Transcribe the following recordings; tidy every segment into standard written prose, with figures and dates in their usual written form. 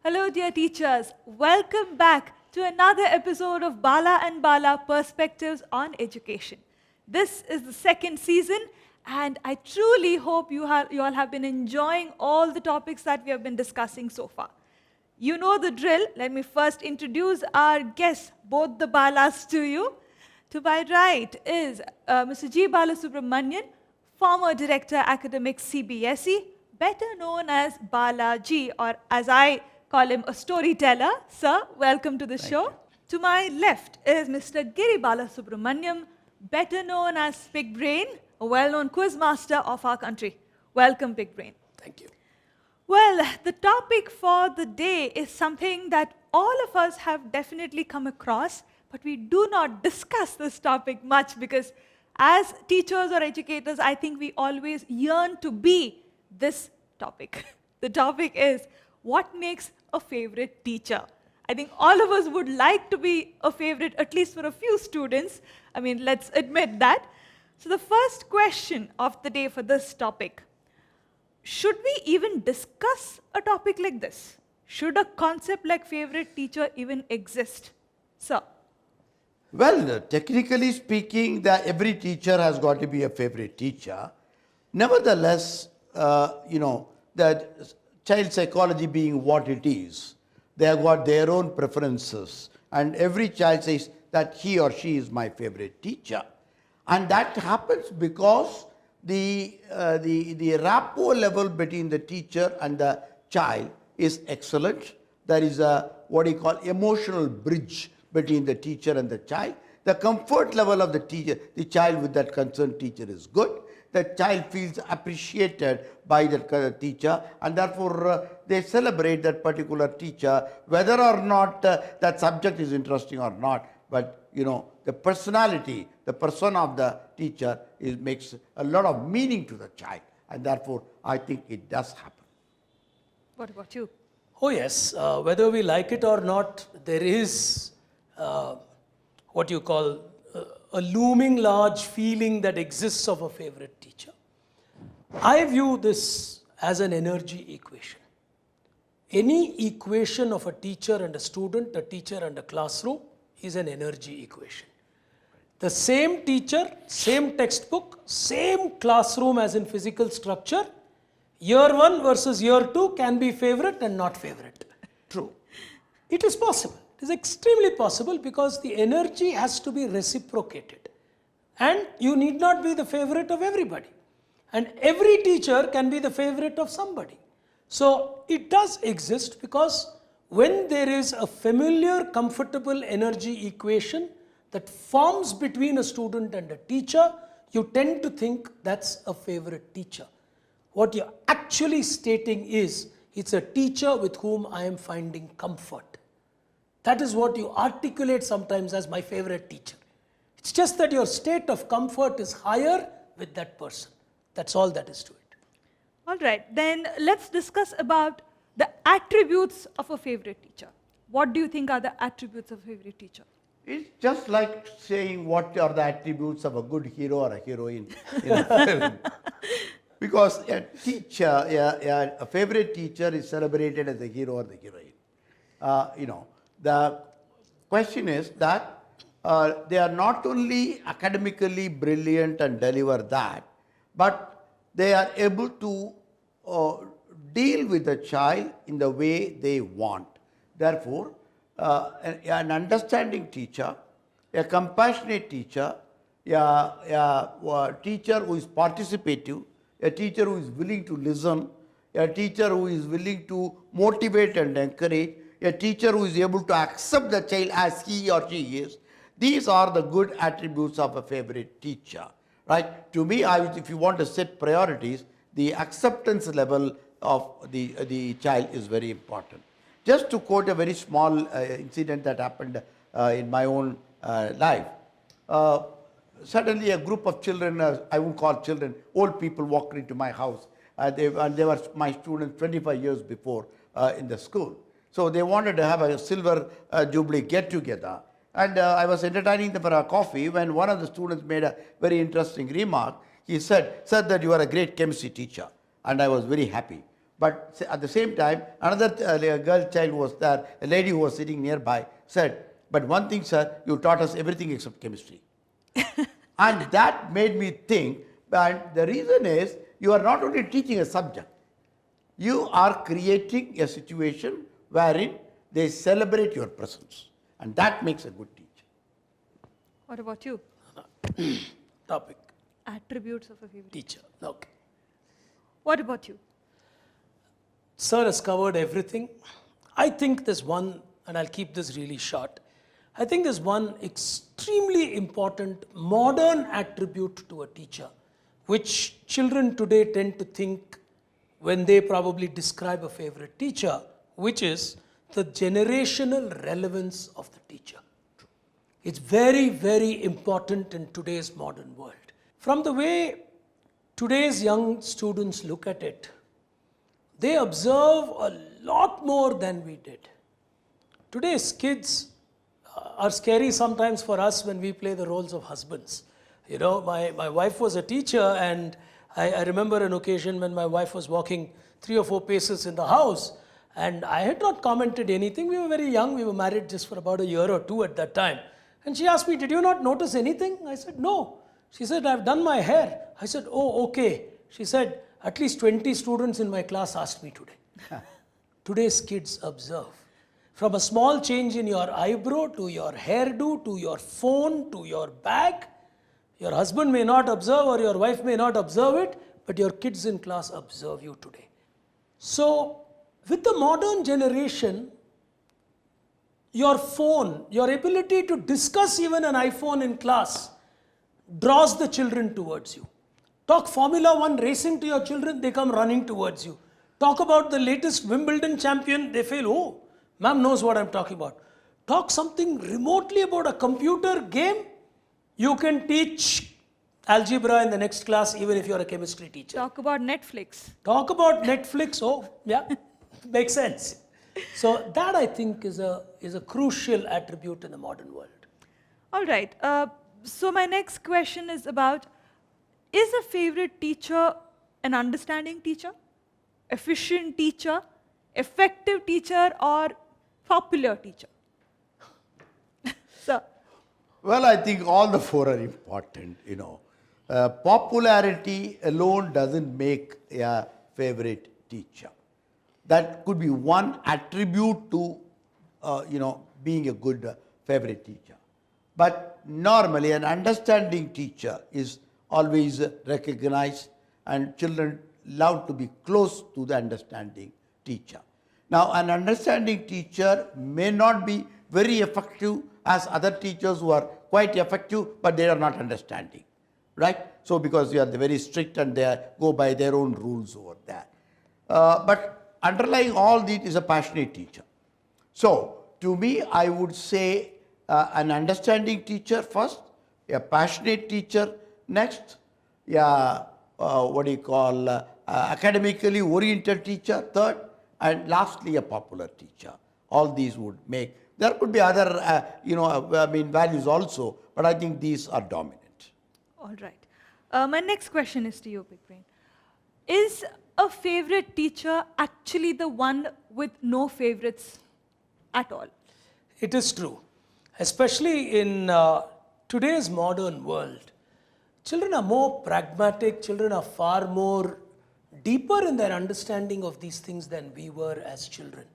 Hello, dear teachers. Welcome back to another episode of Bala and Bala Perspectives on Education. This is the second season, and I truly hope you all have been enjoying all the topics that we have been discussing so far. You know the drill. Let me first introduce our guests, both the Balas, to you. To my right is Mr. Giri Balasubramanian, former Director Academics CBSE, better known as Bala G, or as I call him, a storyteller. Sir, welcome to the show. To my left is Mr. Giri Balasubramaniam, better known as Big Brain, a well-known quiz master of our country. Welcome, Big Brain. Thank you. Well, the topic for the day is something that all of us have definitely come across, but we do not discuss this topic much because as teachers or educators, I think we always yearn to be this topic. The topic is, what makes a favorite teacher? I think all of us would like to be a favorite, at least for a few students. I mean, let's admit that. So the first question of the day for this topic: should we even discuss a topic like this? Should a concept like favorite teacher even exist? Sir. Well, technically speaking, every teacher has got to be a favorite teacher. Nevertheless, that child psychology being what it is, they have got their own preferences. And every child says that he or she is my favorite teacher. And that happens because the rapport level between the teacher and the child is excellent. There is a what you call emotional bridge between the teacher and the child. The comfort level of the child with that concerned teacher is good. The child feels appreciated by the teacher, and therefore they celebrate that particular teacher, whether or not that subject is interesting or not. But the personality, the persona of the teacher makes a lot of meaning to the child, and therefore I think it does happen. What about you? Oh yes, whether we like it or not, there is what you call a looming large feeling that exists of a favorite teacher. I view this as an energy equation. Any equation of a teacher and a student, a teacher and a classroom is an energy equation. The same teacher, same textbook, same classroom as in physical structure, year 1 versus year 2 can be favorite and not favorite. True. It is possible. It is extremely possible because the energy has to be reciprocated. And you need not be the favorite of everybody. And every teacher can be the favorite of somebody. So it does exist because when there is a familiar, comfortable energy equation that forms between a student and a teacher, you tend to think that's a favorite teacher. What you're actually stating is, it's a teacher with whom I am finding comfort. That is what you articulate sometimes as my favorite teacher. It's just that your state of comfort is higher with that person. That's all that is to it. All right, then let's discuss about the attributes of a favorite teacher. What do you think are the attributes of a favorite teacher? It's just like saying what are the attributes of a good hero or a heroine in a film. Because a teacher, a favorite teacher is celebrated as a hero or the heroine. The question is that they are not only academically brilliant and deliver that, but they are able to deal with the child in the way they want. Therefore, an understanding teacher, a compassionate teacher, a teacher who is participative, a teacher who is willing to listen, a teacher who is willing to motivate and encourage, a teacher who is able to accept the child as he or she is. These are the good attributes of a favorite teacher. Right? To me, if you want to set priorities, the acceptance level of the child is very important. Just to quote a very small incident that happened in my own life. Suddenly a group of children, I won't call children, old people walked into my house. They were my students 25 years before in the school. So they wanted to have a silver jubilee get-together. And I was entertaining them for a coffee when one of the students made a very interesting remark. He said that you are a great chemistry teacher. And I was very happy. But at the same time, another girl child was there, a lady who was sitting nearby said, but one thing, sir, you taught us everything except chemistry. And that made me think, and the reason is, you are not only teaching a subject, you are creating a situation wherein they celebrate your presence. And that makes a good teacher. What about you? Topic. Attributes of a favorite. Teacher. Okay. What about you? Sir has covered everything. I think there's one, and I'll keep this really short. I think there's one extremely important modern attribute to a teacher, which children today tend to think when they probably describe a favorite teacher, which is the generational relevance of the teacher. It's very, very important in today's modern world. From the way today's young students look at it, they observe a lot more than we did. Today's kids are scary sometimes for us when we play the roles of husbands. You know, my wife was a teacher, and I remember an occasion when my wife was walking 3 or 4 paces in the house, and I had not commented anything. We were very young. We were married just for about a year or two at that time. And she asked me, did you not notice anything? I said, no. She said, I've done my hair. I said, oh, okay. She said, at least 20 students in my class asked me today. Today's kids observe. From a small change in your eyebrow, to your hairdo, to your phone, to your bag, your husband may not observe or your wife may not observe it, but your kids in class observe you today. So, with the modern generation, your phone, your ability to discuss even an iPhone in class draws the children towards you. Talk Formula 1 racing to your children, they come running towards you. Talk about the latest Wimbledon champion, they feel, oh, ma'am knows what I'm talking about. Talk something remotely about a computer game, you can teach algebra in the next class even if you're a chemistry teacher. Talk about Netflix. Talk about Netflix, oh, yeah, makes sense. So that I think is a crucial attribute in the modern world. All right. So my next question is about, is a favorite teacher an understanding teacher, efficient teacher, effective teacher, or popular teacher? Sir. Well, I think all the 4 are important, you know. Popularity alone doesn't make a favorite teacher. That could be one attribute to, being a good favorite teacher. But normally an understanding teacher is always recognized, and children love to be close to the understanding teacher. Now, an understanding teacher may not be very effective as other teachers who are quite effective, but they are not understanding, right? So, because they are very strict and they go by their own rules over there. But underlying all this is a passionate teacher. So, to me, I would say an understanding teacher first, a passionate teacher next, academically oriented teacher third, and lastly a popular teacher. All these would make, there could be other values also, but I think these are dominant. All right. My next question is to you, Big Brain. Is a favorite teacher actually the one with no favorites at all? It is true. Especially in today's modern world, children are more pragmatic, children are far more deeper in their understanding of these things than we were as children.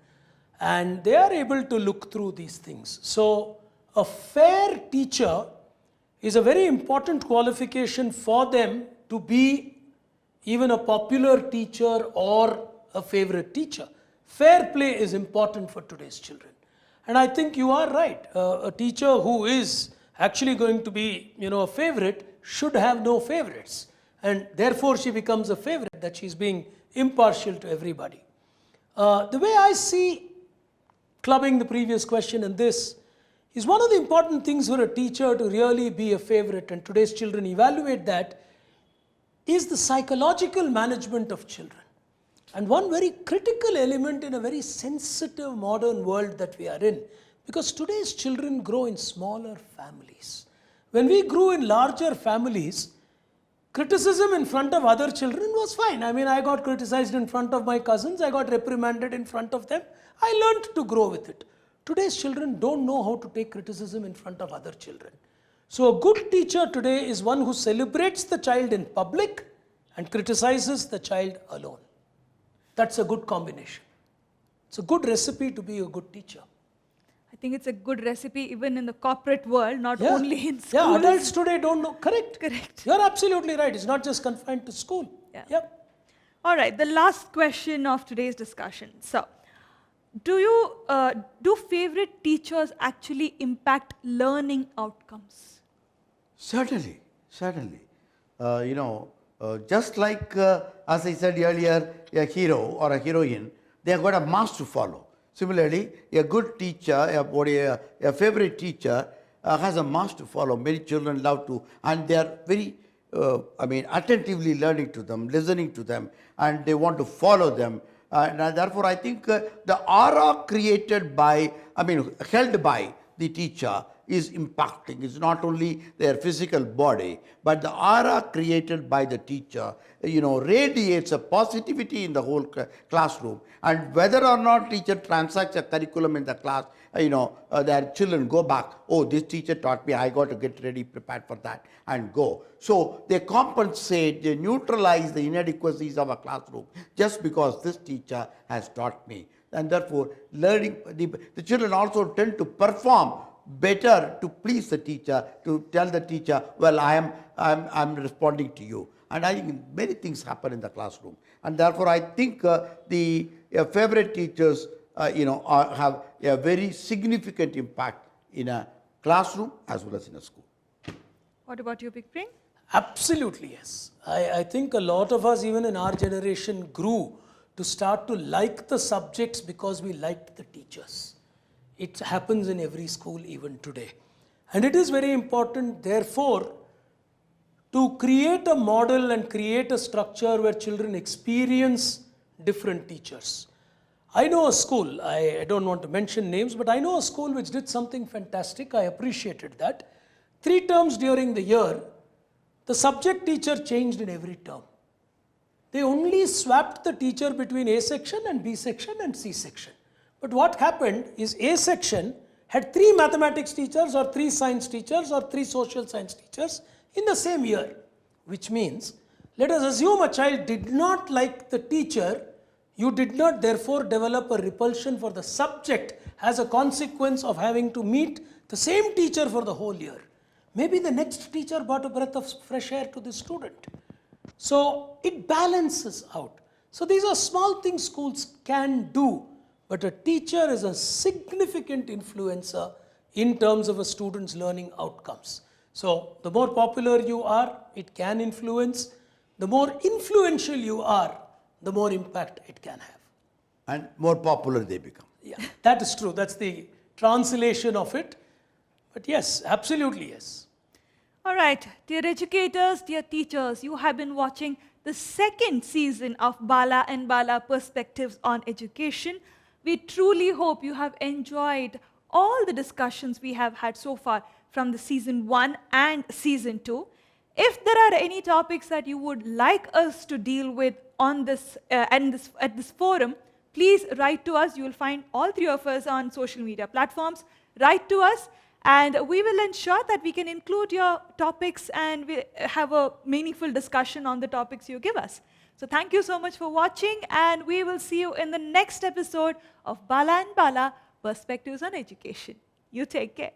And they are able to look through these things. So, a fair teacher is a very important qualification for them to be even a popular teacher or a favorite teacher. Fair play is important for today's children. And I think you are right. A teacher who is actually going to be, a favorite should have no favorites. And therefore she becomes a favorite, that she's being impartial to everybody. The way I see, clubbing the previous question and this, is one of the important things for a teacher to really be a favorite, and today's children evaluate that, is the psychological management of children. And one very critical element in a very sensitive modern world that we are in, because today's children grow in smaller families. When we grew in larger families, criticism in front of other children was fine. I mean, I got criticized in front of my cousins, I got reprimanded in front of them. I learned to grow with it. Today's children don't know how to take criticism in front of other children. So a good teacher today is one who celebrates the child in public and criticizes the child alone. That's a good combination. It's a good recipe to be a good teacher. I think it's a good recipe even in the corporate world, not Yeah. only in schools. Yeah, adults today don't know. Correct. Correct. You're absolutely right. It's not just confined to school. Yeah. Yep. All right, the last question of today's discussion. So, do favorite teachers actually impact learning outcomes? Certainly, certainly. Just like, as I said earlier, a hero or a heroine, they have got a mask to follow. Similarly, a good teacher, a favorite teacher has a mask to follow. Many children love to, and they are very, attentively learning to them, listening to them, and they want to follow them. And therefore, I think the aura created by, held by the teacher is impacting. It's not only their physical body, but the aura created by the teacher, radiates a positivity in the whole classroom. And whether or not teacher transacts a curriculum in the class, their children go back, oh, this teacher taught me, I got to get ready, prepared for that, and go. So they compensate, they neutralize the inadequacies of a classroom just because this teacher has taught me. And therefore, learning, the children also tend to perform better to please the teacher, to tell the teacher, well, I'm responding to you. And I think many things happen in the classroom. And therefore, I think the favorite teachers, have a very significant impact in a classroom as well as in a school. What about you, Big Brain? Absolutely, yes. I think a lot of us, even in our generation, grew to start to like the subjects because we liked the teachers. It happens in every school even today. And it is very important, therefore, to create a model and create a structure where children experience different teachers. I know a school, I don't want to mention names, but I know a school which did something fantastic. I appreciated that. 3 terms during the year, the subject teacher changed in every term. They only swapped the teacher between A section and B section and C section. But what happened is A section had 3 mathematics teachers or 3 science teachers or 3 social science teachers in the same year. Which means, let us assume a child did not like the teacher, you did not therefore develop a repulsion for the subject as a consequence of having to meet the same teacher for the whole year. Maybe the next teacher brought a breath of fresh air to the student. So it balances out. So these are small things schools can do, but a teacher is a significant influencer in terms of a student's learning outcomes. So the more popular you are, it can influence. The more influential you are, the more impact it can have. And more popular they become. Yeah, that is true. That's the translation of it. But yes, absolutely yes. All right, dear educators, dear teachers, you have been watching the second season of Bala and Bala Perspectives on Education. We truly hope you have enjoyed all the discussions we have had so far from the season 1 and season 2. If there are any topics that you would like us to deal with on this at this forum, please write to us. You will find all 3 of us on social media platforms. Write to us, and we will ensure that we can include your topics and we have a meaningful discussion on the topics you give us. So thank you so much for watching, and we will see you in the next episode of Bala and Bala Perspectives on Education. You take care.